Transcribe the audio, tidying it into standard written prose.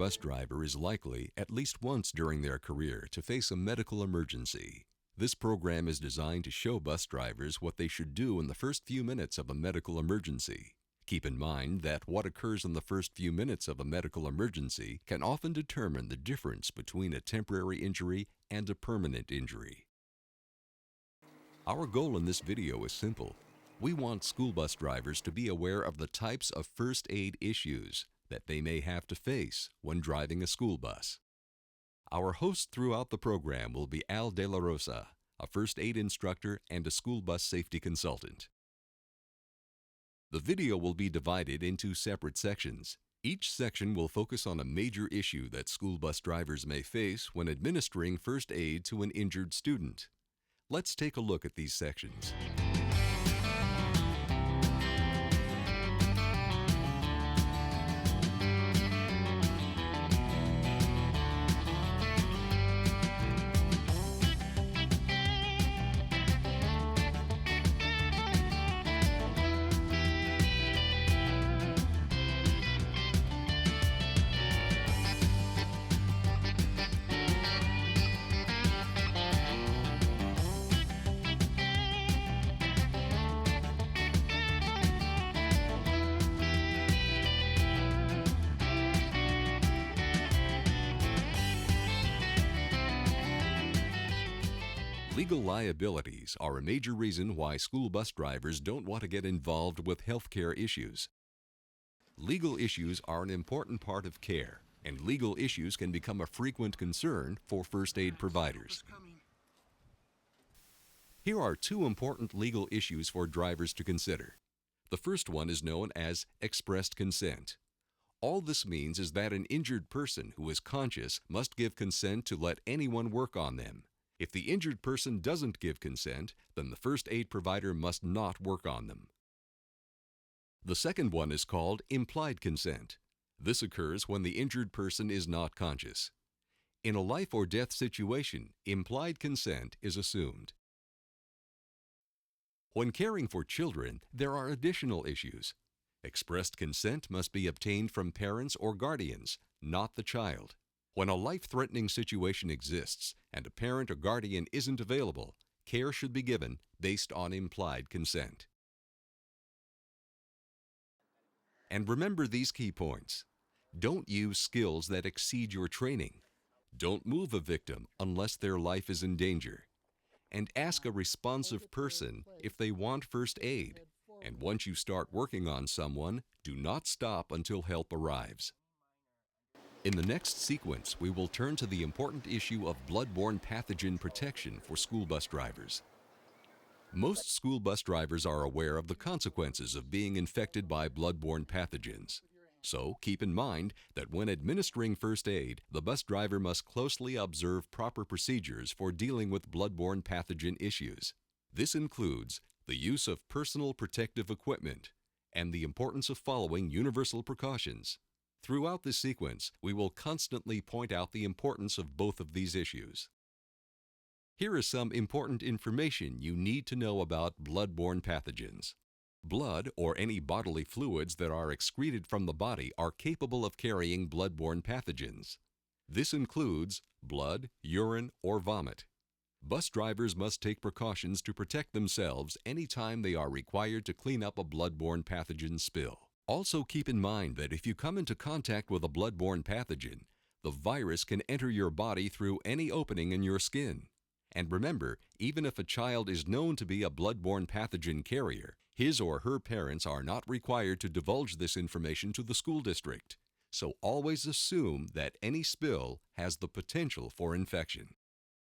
bus driver is likely, at least once during their career, to face a medical emergency. This program is designed to show bus drivers what they should do in the first few minutes of a medical emergency. Keep in mind that what occurs in the first few minutes of a medical emergency can often determine the difference between a temporary injury and a permanent injury. Our goal in this video is simple. We want school bus drivers to be aware of the types of first aid issues that they may have to face when driving a school bus. Our host throughout the program will be Al De La Rosa, a first aid instructor and a school bus safety consultant. The video will be divided into separate sections. Each section will focus on a major issue that school bus drivers may face when administering first aid to an injured student. Let's take a look at these sections. Legal liabilities are a major reason why school bus drivers don't want to get involved with healthcare issues. Legal issues are an important part of care, and legal issues can become a frequent concern for first aid providers. Here are two important legal issues for drivers to consider. The first one is known as expressed consent. All this means is that an injured person who is conscious must give consent to let anyone work on them. If the injured person doesn't give consent, then the first aid provider must not work on them. The second one is called implied consent. This occurs when the injured person is not conscious. In a life or death situation, implied consent is assumed. When caring for children, there are additional issues. Expressed consent must be obtained from parents or guardians, not the child. When a life-threatening situation exists and a parent or guardian isn't available, care should be given based on implied consent. And remember these key points. Don't use skills that exceed your training. Don't move a victim unless their life is in danger. And ask a responsive person if they want first aid. And once you start working on someone, do not stop until help arrives. In the next sequence, we will turn to the important issue of bloodborne pathogen protection for school bus drivers. Most school bus drivers are aware of the consequences of being infected by bloodborne pathogens. So keep in mind that when administering first aid, the bus driver must closely observe proper procedures for dealing with bloodborne pathogen issues. This includes the use of personal protective equipment and the importance of following universal precautions. Throughout this sequence, we will constantly point out the importance of both of these issues. Here is some important information you need to know about bloodborne pathogens. Blood or any bodily fluids that are excreted from the body are capable of carrying bloodborne pathogens. This includes blood, urine, or vomit. Bus drivers must take precautions to protect themselves anytime they are required to clean up a bloodborne pathogen spill. Also keep in mind that if you come into contact with a bloodborne pathogen, the virus can enter your body through any opening in your skin. And remember, even if a child is known to be a bloodborne pathogen carrier, his or her parents are not required to divulge this information to the school district. So always assume that any spill has the potential for infection.